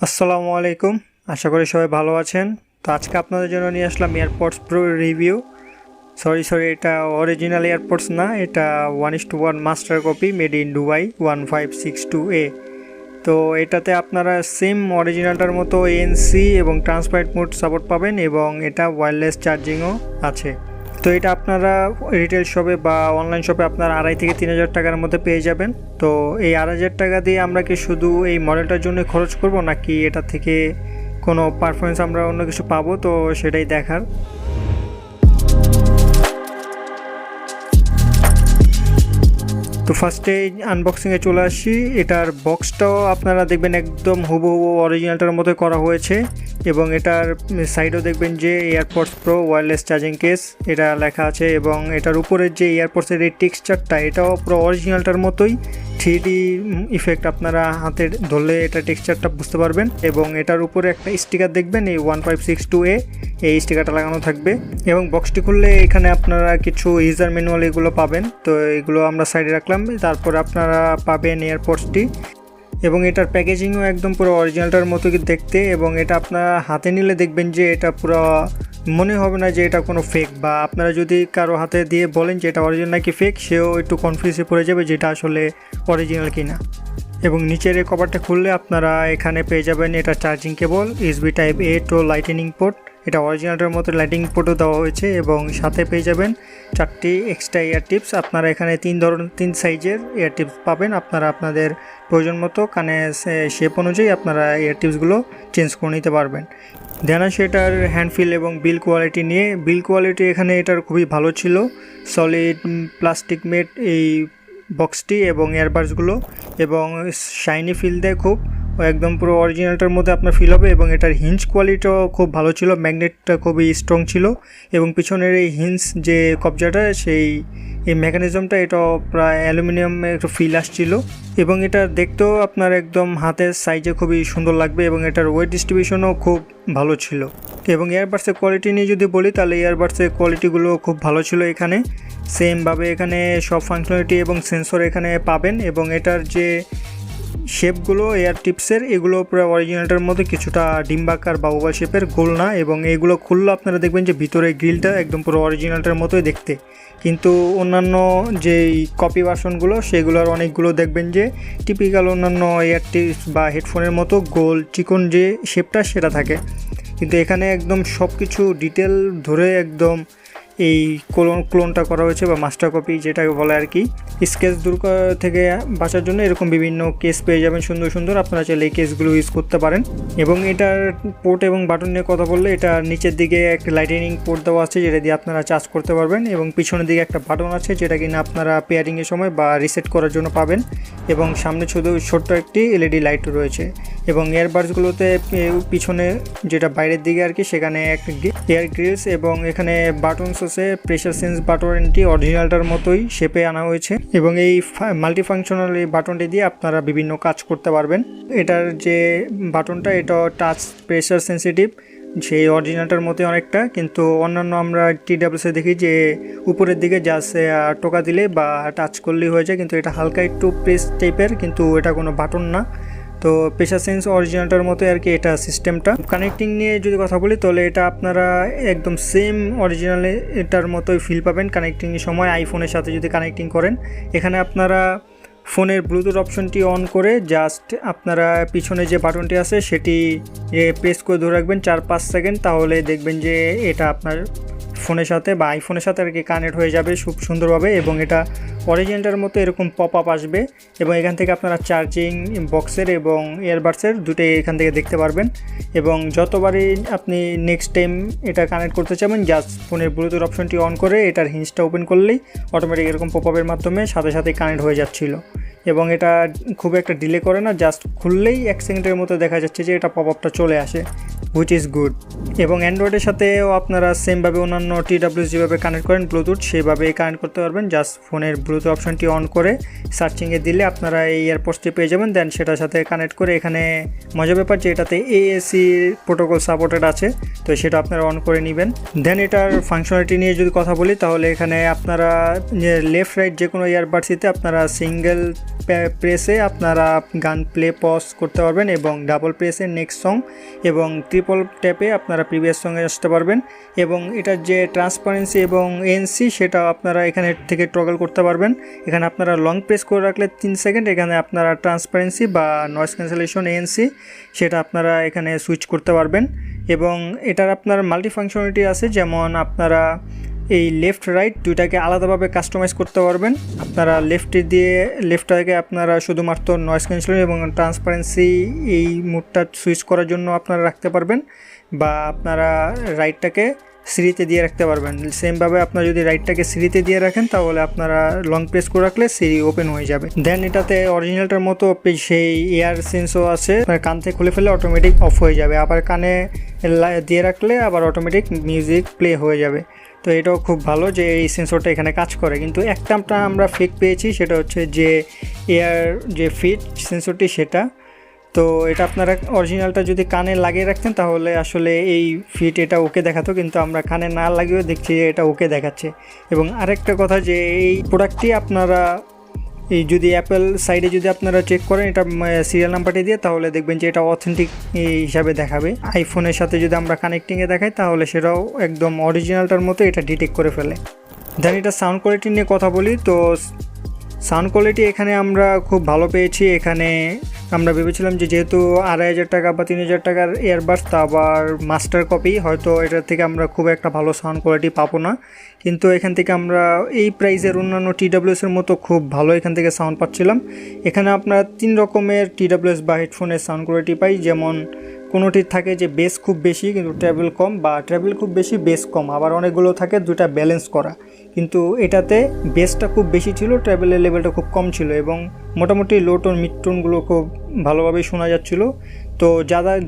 আসসালামু আলাইকুম। আশা করি সবাই ভালো আছেন। তো আজকে আপনাদের জন্য নিয়ে আসলাম এয়ারপডস প্রো রিভিউ। সরি, এটা অরিজিনাল এয়ারপডস না, এটা 1:1 master copy made in Dubai 1562A। তো এটাতে আপনারা সেম অরিজিনালটার মতো এএনসি এবং ট্রান্সপারেন্ট মোড সাপোর্ট পাবেন এবং এটা ওয়্যারলেস চার্জিংও আছে। তো এটা আপনারা রিটেল শপে বা অনলাইন শপে আপনারা 2,500 থেকে 3,000 টাকার মধ্যে পেয়ে যাবেন। তো এই 2,500 টাকা দিয়ে আমরা কি শুধু এই মডেলটার জন্য খরচ করব, নাকি এটা থেকে কোনো পারফরমেন্স আমরা অন্য কিছু পাবো, তো সেটাই দেখার। তো ফার্স্টে আনবক্সিংয়ে চলে আসি। এটার বক্সটাও আপনারা দেখবেন একদম হুবহু অরিজিনালটার মতো করা হয়েছে এবং এটার সাইডেও দেখবেন যে AirPods pro wireless charging case এটা লেখা আছে এবং এটার উপরের যে এয়ারপডসের এই টেক্সচারটা এটাও পুরো অরিজিনালটার মতোই 3D ইফেক্ট। আপনারা হাতে ধরলে এটা টেক্সচারটা বুঝতে পারবেন এবং এটার উপরে একটা স্টিকার দেখবেন এই 1562A, এই স্টিকারটা লাগানো থাকবে এবং বক্সটি খুললে এখানে আপনারা কিছু ইউজার ম্যানুয়াল এগুলো পাবেন। তো এগুলো আমরা সাইডে রাখলাম। তারপর আপনারা পাবেন এয়ারপডসটি এবং এটার প্যাকেজিংও একদম পুরো অরিজিনালটার মতো দেখতে এবং এটা আপনারা হাতে নিলে দেখবেন যে এটা পুরো মনে হবে না যে এটা কোনো ফেক, বা আপনারা যদি কারো হাতে দিয়ে বলেন যে এটা অরিজিনাল নাকি ফেক, সেও একটু কনফিউজে পড়ে যাবে যেটা আসলে অরিজিনাল কিনা। এবং নিচের এই কভারটা খুললে আপনারা এখানে পেয়ে যাবেন এটা charging cable, USB type A to lightning port. এটা অরিজিনালটার মতো লাইটিং পোর্টও দেওয়া হয়েছে এবং সাথে পেয়ে যাবেন 4টি এক্সট্রা ইয়ার টিপস। আপনারা এখানে 3 সাইজের ইয়ার টিপস পাবেন। আপনারা আপনাদের প্রয়োজন মতো কানে শেপ অনুযায়ী আপনারা ইয়ার টিপসগুলো চেঞ্জ করে নিতে পারবেন। দেন আসে এটার হ্যান্ডফিল এবং বিল কোয়ালিটি নিয়ে। বিল কোয়ালিটি এখানে এটার খুবই ভালো ছিল। সলিড প্লাস্টিক মেড এই বক্সটি এবং এয়ারবাডসগুলো এবং শাইনি ফিল দেয় খুব, একদম পুরো অরিজিনালটার মধ্যে আপনার ফিল হবে এবং এটার হিঞ্জ কোয়ালিটিও খুব ভালো ছিল। ম্যাগনেটটা খুবই স্ট্রং ছিল এবং পিছনের এই হিঞ্জ যে কবজাটা সেই এই মেকানিজমটা এটাও প্রায় অ্যালুমিনিয়ামে একটু ফিল আসছিল এবং এটা দেখতেও আপনার একদম হাতের সাইজে খুবই সুন্দর লাগবে এবং এটার ওয়েট ডিস্ট্রিবিউশনও খুব ভালো ছিল। এবং এয়ারবাডসের কোয়ালিটি নিয়ে যদি বলি তাহলে এয়ারবাডসের কোয়ালিটিগুলো খুব ভালো ছিল। এখানে সেমভাবে এখানে সব ফাংশনালিটি এবং সেন্সর এখানে পাবেন এবং এটার যে শেপগুলো এয়ার টিপসের এগুলো পুরো অরিজিনালটার মধ্যে কিছুটা ডিম্বাকার বা ওভাল শেপের, গোল না। এবং এগুলো খুললে আপনারা দেখবেন যে ভিতরে গ্রিলটা একদম পুরো অরিজিনালটার মতোই দেখতে, কিন্তু অন্যান্য যেই কপি ভার্সনগুলো সেগুলোর অনেকগুলো দেখবেন যে টিপিক্যাল অন্যান্য এয়ার টিপস বা হেডফোনের মতো গোল চিকন যে শেপটা সেটা থাকে, কিন্তু এখানে একদম সব কিছু ডিটেল ধরে একদম এই ক্লোনটা করা হয়েছে বা মাস্টার কপি যেটাকে বলে আর কি। স্কেচ দূর থেকে বাঁচার জন্য এরকম বিভিন্ন কেস পেয়ে যাবেন সুন্দর সুন্দর, আপনারা চাইলে এই কেসগুলো ইউজ করতে পারেন। এবং এটার পোর্ট এবং বাটন নিয়ে কথা বললে এটা নিচের দিকে একটা লাইটেনিং পোর্ট দেওয়া আছে যেটা দিয়ে আপনারা চার্জ করতে পারবেন এবং পিছনের দিকে একটা বাটন আছে যেটা কিনা আপনারা পেয়ারিংয়ের সময় বা রিসেট করার জন্য পাবেন এবং সামনে শুধু ছোট্ট একটি LED লাইট রয়েছে। এবং এয়ারবাডসগুলোতে পিছনে যেটা বাইরের দিকে আর কি সেখানে একটা এয়ার গ্রিলস এবং এখানে বাটনস আছে, প্রেসার সেন্স বাটনটি অরিজিনালটার মতোই শেপে আনা হয়েছে এবং এই মাল্টিফাংশনাল এই বাটনটি দিয়ে আপনারা বিভিন্ন কাজ করতে পারবেন। এটার যে বাটনটা এটা টাচ প্রেসার সেন্সিটিভ, সেই অরিজিনালটার মতোই অনেকটা, কিন্তু অন্যান্য আমরা TWS দেখি যে উপরের দিকে জাস্ট টোকা দিলে বা টাচ করলেই হয়ে যায়, কিন্তু এটা হালকা একটু প্রেস টাইপের, কিন্তু এটা কোনো বাটন না। তো প্রেসার সেন্স অরিজিনালটার মতো আর কি এটা সিস্টেমটা। কানেক্টিং নিয়ে যদি কথা বলি তাহলে এটা আপনারা একদম সেম অরিজিনালে এটার মতোই ফিল পাবেন কানেক্টিংয়ের সময়। আইফোনের সাথে যদি কানেক্টিং করেন এখানে আপনারা ফোনের ব্লুটুথ অপশনটি অন করে জাস্ট আপনারা পিছনে যে বাটনটি আছে সেটি প্রেস করে ধরে রাখবেন 4-5 সেকেন্ড, তাহলে দেখবেন যে এটা আপনার ফোনের সাথে বা আইফোনের সাথে আর কি কানেক্ট হয়ে যাবে খুব সুন্দরভাবে এবং এটা অরিজিনালটার মতো এরকম পপ আপ আসবে এবং এখান থেকে আপনারা চার্জিং বক্সের এবং ইয়ারবাডসের দুটোই এখান থেকে দেখতে পারবেন। এবং যতবারই আপনি নেক্সট টাইম এটা কানেক্ট করতে চাবেন জাস্ট ফোনের ব্লুটুথ অপশনটি অন করে এটার হিঞ্জটা ওপেন করলেই অটোমেটিক এরকম পপ আপের মাধ্যমে সাথে সাথে কানেক্ট হয়ে যাচ্ছিল এবং এটা খুব একটা ডিলে করে না, জাস্ট খুললেই 1 সেকেন্ডের মতো দেখা যাচ্ছে যে এটা পপ আপটা চলে আসে। Which is good. এবং অ্যান্ড্রয়েডের সাথেও আপনারা সেমভাবে অন্যান্য TWS যেভাবে কানেক্ট করেন ব্লুটুথ সেভাবেই কানেক্ট করতে পারবেন। জাস্ট ফোনের ব্লুটুথ অপশনটি অন করে সার্চিংয়ে দিলে আপনারা এই এয়ারপডসটি পেয়ে যাবেন। দেন সেটার সাথে কানেক্ট করে এখানে মজার ব্যাপার যে এটাতে ANC প্রোটোকল সাপোর্টেড আছে, তো সেটা আপনারা অন করে নেবেন। দেন এটার ফাংশনালিটি নিয়ে যদি কথা বলি তাহলে এখানে আপনারা লেফট রাইট যে কোনো ইয়ারবাডসিতে আপনারা সিঙ্গেল প্রেসে আপনারা গান প্লে পজ করতে পারবেন এবং ডাবল প্রেসে নেক্সট সং এবং ট্রিপল ট্যাপে আপনারা প্রিভিয়াস সঙ্গে আসতে পারবেন। এবং এটার যে ট্রান্সপারেন্সি এবং ANC সেটা আপনারা এখানে থেকে টগল করতে পারবেন। এখানে আপনারা লং প্রেস করে রাখলে 3 সেকেন্ড, এখানে আপনারা ট্রান্সপারেন্সি বা নয়েজ ক্যান্সেলেশন ANC সেটা আপনারা এখানে সুইচ করতে পারবেন। এবং এটার আপনার মাল্টি ফাংশনালিটি আছে, যেমন আপনারা এই লেফট রাইট দুইটাকে আলাদাভাবে কাস্টমাইজ করতে পারবেন। আপনারা লেফটটাকে আপনারা শুধুমাত্র নয়েজ ক্যান্সেলেশন এবং ট্রান্সপারেন্সি এই মুডটা সুইচ করার জন্য আপনারা রাখতে পারবেন, বা আপনারা রাইটটাকে সিরিতে দিয়ে রাখতে পারবেন। সেমভাবে আপনারা যদি রাইটটাকে সিরিতে দিয়ে রাখেন তাহলে আপনারা লং প্রেস করে রাখলে সিরি ওপেন হয়ে যাবে। দেন এটাতে অরিজিনালটার মতো সেই এয়ার সেন্সও আছে, কান থেকে খুলে ফেলে অটোমেটিক অফ হয়ে যাবে, আবার কানে দিয়ে রাখলে আবার অটোমেটিক মিউজিক প্লে হয়ে যাবে। তো এটাও খুব ভালো যে এই সেন্সরটা এখানে কাজ করে। কিন্তু একটা আমরা ফেক পেয়েছি, সেটা হচ্ছে যে এয়ার যে ফিট সেন্সরটি সেটা। তো এটা আপনারা অরিজিনালটা যদি কানে লাগিয়ে রাখতেন তাহলে আসলে এই ফিট এটা ওকে দেখাতো, কিন্তু আমরা কানে না লাগিয়েও দেখছি এটা ওকে দেখাচ্ছে। এবং আরেকটা কথা যে এই প্রোডাক্টটি আপনারা এই যদি অ্যাপেল সাইডে যদি আপনারা চেক করেন এটা সিরিয়াল নাম্বারটি দিয়ে, তাহলে দেখবেন যে এটা অথেন্টিক হিসাবে দেখাবে। আইফোনের সাথে যদি আমরা কানেক্টিংয়ে দেখাই তাহলে সেটাও একদম অরিজিনালটার মতো এটা ডিটেক্ট করে ফেলে। দেন এটা সাউন্ড কোয়ালিটি নিয়ে কথা বলি, তো সাউন্ড কোয়ালিটি এখানে আমরা খুব ভালো পেয়েছি। এখানে আমরা ভেবেছিলাম যে যেহেতু 2500 টাকা বা 3000 টাকার এয়ারবাডস, তা আবার মাস্টার কপি, হয়তো এটার থেকে আমরা খুব একটা ভালো সাউন্ড কোয়ালিটি পাবো না, কিন্তু এখান থেকে আমরা এই প্রাইসের অন্যান্য TWSের মতো খুব ভালো এখান থেকে সাউন্ড পাচ্ছিলাম। এখানে আপনারা 3 রকমের TWS বা হেডফোনের সাউন্ড কোয়ালিটি পাই, যেমন কোনোটির থাকে যে বেস খুব বেশি কিন্তু ট্রাভেল কম, বা ট্রাভেল খুব বেশি বেস কম, আবার অনেকগুলো থাকে দুটা ব্যালেন্স করা। কিন্তু এটাতে বেসটা খুব বেশি ছিল, ট্রাভেলের লেভেলটা খুব কম ছিল, এবং মোটামুটি লো টোন মিড টোনগুলো খুব ভালোভাবেই শোনা যাচ্ছিল। তো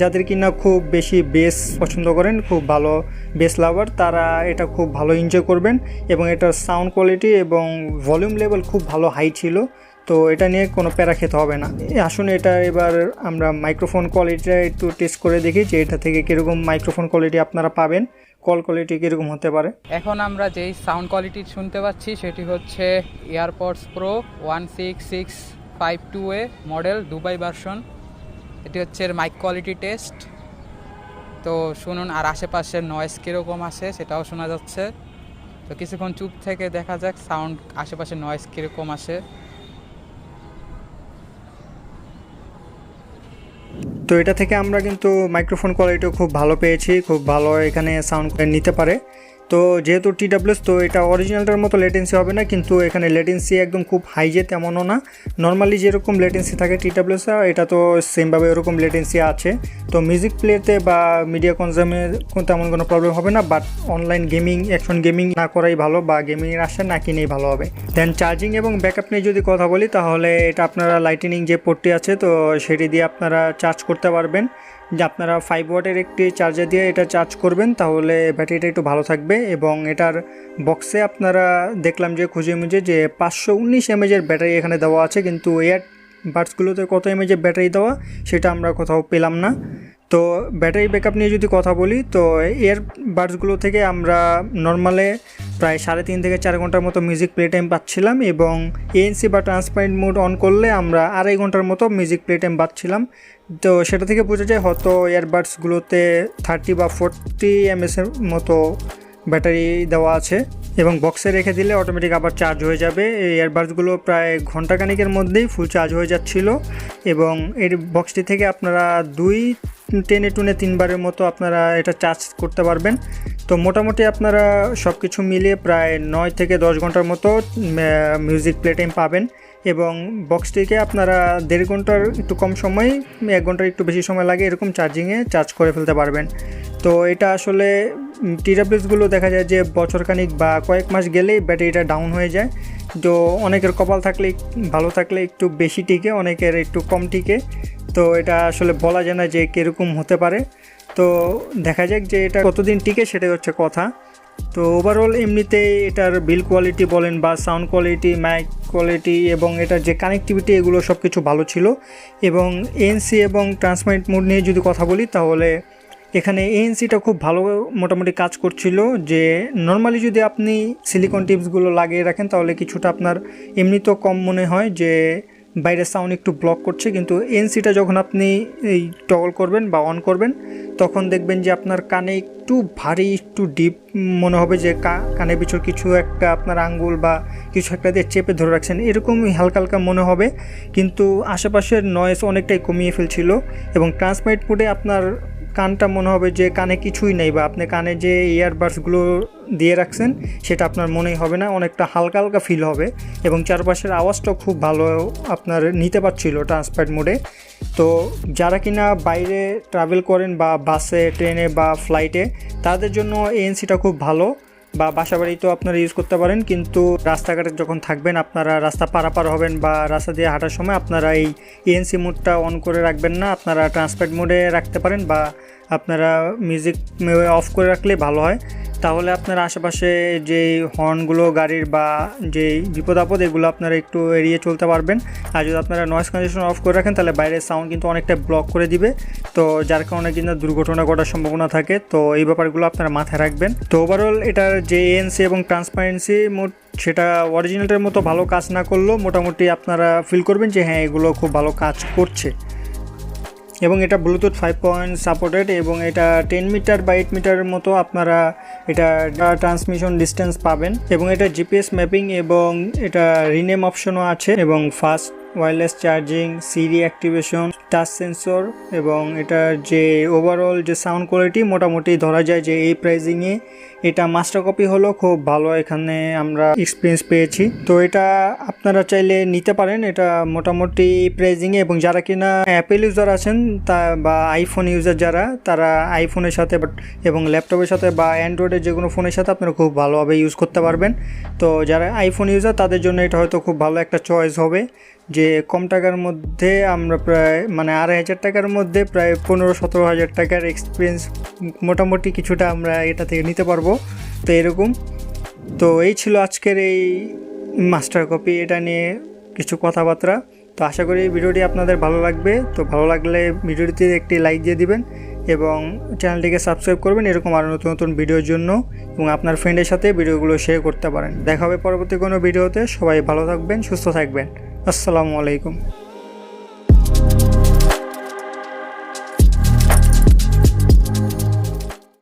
যাদের কিনা খুব বেশি বেস পছন্দ করেন, খুব ভালো বেস লাভার, তারা এটা খুব ভালো এনজয় করবেন। এবং এটার সাউন্ড কোয়ালিটি এবং ভলিউম লেভেল খুব ভালো হাই ছিল, তো এটা নিয়ে কোনো প্যারা খেতে হবে না। আসুন এটা এবার আমরা মাইক্রোফোন কোয়ালিটিটা একটু টেস্ট করে দেখি যে এটা থেকে কীরকম মাইক্রোফোন কোয়ালিটি আপনারা পাবেন, কল কোয়ালিটি কীরকম হতে পারে। এখন আমরা যেই সাউন্ড কোয়ালিটি শুনতে পাচ্ছি সেটি হচ্ছে AirPods pro 16652A model Dubai version. এটি হচ্ছে এর মাইক কোয়ালিটি টেস্ট। তো শুনুন, আর আশেপাশের নয়েজ কীরকম আসে সেটাও শোনা যাচ্ছে। তো কিছুক্ষণ চুপ থেকে দেখা যাক সাউন্ড আশেপাশের নয়েজ কীরকম আসে। তো এটা থেকে আমরা কিন্তু মাইক্রোফোন কোয়ালিটিও খুব ভালো পেয়েছি, খুব ভালো এখানে সাউন্ড নিতে পারে। তো যেহেতু TWS, তো এটা অরিজিনালটার মতো লেটেন্সি হবে না, কিন্তু এখানে লেটেন্সি একদম খুব হাই যে তেমনও না। নর্মালি যেরকম লেটেন্সি থাকে TWS, এটা তো সেমভাবে ওরকম লেটেন্সি আছে। তো মিউজিক প্লেতে বা মিডিয়া কনজামের তেমন কোনো প্রবলেম হবে না, but online gaming, action gaming না করাই ভালো, বা গেমিংয়ের আশা না কিনেই ভালো হবে। দেন চার্জিং এবং ব্যাকআপ নিয়ে যদি কথা বলি তাহলে এটা আপনারা লাইটনিং যে পোর্টটি আছে তো সেটি দিয়ে আপনারা চার্জ করতে পারবেন। যে আপনারা 5 ওয়াটের একটি চার্জার দিয়ে এটা চার্জ করবেন তাহলে ব্যাটারিটা একটু ভালো থাকবে। এবং এটার বক্সে আপনারা দেখলাম যে খুঁজে মুজে যে 519 mAh ব্যাটারি এখানে দেওয়া আছে, কিন্তু এয়ারবাডসগুলোতে কত mAh ব্যাটারি দেওয়া সেটা আমরা কোথাও পেলাম না। তো ব্যাটারি ব্যাকআপ নিয়ে যদি কথা বলি তো এয়ারবাডসগুলো থেকে আমরা নর্মালে প্রায় 3.5 থেকে 4 ঘন্টার মতো মিউজিক প্লে টাইম পাচ্ছিলাম, এবং ANC বা ট্রান্সপারেন্ট মোড অন করলে আমরা 2.5 ঘন্টার মতো মিউজিক প্লে টাইম পাচ্ছিলাম। তো সেটা থেকে বোঝা যায় হয়তো এয়ারবাডসগুলোতে 30 বা 40 mAh মতো ব্যাটারি দেওয়া আছে, এবং বক্সে রেখে দিলে অটোমেটিক আবার চার্জ হয়ে যাবে। এই এয়ারবাডসগুলো প্রায় ঘন্টাখানিকের মধ্যেই ফুল চার্জ হয়ে যাচ্ছিল, এবং এর বক্সটি থেকে আপনারা 2-3 মতো আপনারা এটা চার্জ করতে পারবেন। তো মোটামুটি আপনারা সব কিছু মিলিয়ে প্রায় 9 থেকে 10 ঘন্টার মতো মিউজিক প্লে টাইম পাবেন, এবং বক্সটিকে আপনারা 1.5 ঘন্টার একটু কম সময়, 1 ঘন্টার একটু বেশি সময় লাগে এরকম চার্জিংয়ে চার্জ করে ফেলতে পারবেন। তো এটা আসলে TWSগুলো দেখা যায় যে বছরখানিক বা কয়েক মাস গেলেই ব্যাটারিটা ডাউন হয়ে যায়। তো অনেকের কপাল থাকলে ভালো থাকলে একটু বেশি টিকে, অনেকের একটু কম টিকে। তো এটা আসলে বলা যায় না যে কীরকম হতে পারে। তো দেখা যাক যে এটা কতদিন টিকে, সেটাই হচ্ছে কথা। তো ওভারঅল এমনিতে এটার বিল কোয়ালিটি বলেন বা সাউন্ড কোয়ালিটি, মাইক কোয়ালিটি এবং এটার যে কানেক্টিভিটি, এগুলো সব কিছু ভালো ছিল। এবং এএনসি এবং ট্রান্সপারেন্ট মোড নিয়ে যদি কথা বলি, তাহলে এখানে এএনসিটা খুব ভালো মোটামুটি কাজ করছিল। যে নর্মালি যদি আপনি সিলিকন টিপসগুলো লাগিয়ে রাখেন, তাহলে কিছুটা আপনার এমনিতেও কম মনে হয় যে বাইরের সাউন্ড একটু ব্লক করছে, কিন্তু এএনসিটা যখন আপনি এই টগল করবেন বা অন করবেন, তখন দেখবেন যে আপনার কানে একটু ভারী, একটু ডিপ মনে হবে, যে কানে পিছর কিছু একটা আপনার আঙ্গুল বা কিছু একটা দিয়ে চেপে ধরে রাখছেন, এরকমই হালকা হালকা মনে হবে। কিন্তু আশেপাশের নয়েজ অনেকটাই কমিয়ে ফেলছিল। এবং ট্রান্সপারেন্ট মোডে আপনার কানটা মনে হবে যে কানে কিছুই নেই, বা আপনি কানে যে ইয়ারবাডসগুলো দিয়ে রাখছেন সেটা আপনার মনেই হবে না, অনেকটা হালকা হালকা ফিল হবে। এবং চারপাশের আওয়াজটাও খুব ভালো আপনার নিতে পারছিল ট্রান্সপারেন্ট মোডে। তো যারা কিনা বাইরে ট্রাভেল করেন বা বাসে, ট্রেনে বা ফ্লাইটে, তাদের জন্য এএনসিটা খুব ভালো। বা বাসা বাড়িতেও আপনারা ইউজ করতে পারেন, কিন্তু রাস্তাঘাটে যখন থাকবেন, আপনারা রাস্তা পারাপার হবেন বা রাস্তা দিয়ে হাঁটার সময় আপনারা এই এএনসি মোডটা অন করে রাখবেন না, আপনারা ট্রান্সপারেন্ট মোডে রাখতে পারেন, বা আপনারা মিউজিক অফ করে রাখলে ভালো হয়। তাহলে আপনার আশেপাশে যে হর্নগুলো গাড়ির বা যে বিপদ আপদ, এগুলো আপনারা একটু এড়িয়ে চলতে পারবেন। আর যদি আপনারা নয়েজ কন্ডিশন অফ করে রাখেন, তাহলে বাইরের সাউন্ড কিন্তু অনেকটা ব্লক করে দিবে, তো যার কারণে কিন্তু দুর্ঘটনা ঘটার সম্ভাবনা থাকে। তো এই ব্যাপারগুলো আপনারা মাথায় রাখবেন। তো ওভারঅল এটার যে এএনসি এবং ট্রান্সপারেন্সি মোড, সেটা অরিজিনালটার মতো ভালো কাজ না করলেও মোটামুটি আপনারা ফিল করবেন যে হ্যাঁ, এগুলো খুব ভালো কাজ করছে। এবং এটা ব্লুটুথ 5 সাপোর্টেড, এবং এটা 10 মিটার বা 8 মিটারের মতো আপনারা এটা ট্রান্সমিশন ডিস্টেন্স পাবেন। এবং এটা জিপিএস ম্যাপিং এবং এটা রিনেম অপশনও আছে, এবং ফাস্ট ওয়্যারলেস চার্জিং, সিরি অ্যাক্টিভেশন, টাচ সেন্সর। এবং এটার যে ওভারঅল যে সাউন্ড কোয়ালিটি, মোটামুটি ধরা যায় যে এই প্রাইজিংয়ে এটা মাস্টার কপি হলো খুব ভালো, এখানে আমরা এক্সপিরিয়েন্স পেয়েছি। তো এটা আপনারা চাইলে নিতে পারেন, এটা মোটামুটি প্রাইজিংয়ে। এবং যারা কিনা অ্যাপেল ইউজার আছেন বা আইফোন ইউজার যারা, তারা আইফোনের সাথে এবং ল্যাপটপের সাথে বা অ্যান্ড্রয়েডের যে কোনো ফোনের সাথে আপনারা খুব ভালোভাবে ইউজ করতে পারবেন। তো যারা আইফোন ইউজার, তাদের জন্য এটা হয়তো খুব ভালো একটা চয়েস হবে, যে কম টাকার মধ্যে আমরা প্রায় 2,500 টাকার মধ্যে প্রায় 15-17 হাজার টাকার এক্সপিরিয়েন্স মোটামুটি কিছুটা আমরা এটা থেকে নিতে পারবো। তো এরকম। তো এই ছিল আজকের এই মাস্টার কপি, এটা নিয়ে কিছু কথাবার্তা। তো আশা করি ভিডিওটি আপনাদের ভালো লাগবে। তো ভালো লাগলে ভিডিওটিতে একটি লাইক দিয়ে দিবেন এবং চ্যানেলটিকে সাবস্ক্রাইব করবেন এরকম আরও নতুন নতুন ভিডিওর জন্য, এবং আপনার ফ্রেন্ডের সাথে ভিডিওগুলো শেয়ার করতে পারেন। দেখা হবে পরবর্তী কোনো ভিডিওতে। সবাই ভালো থাকবেন, সুস্থ থাকবেন। আসসালামু আলাইকুম।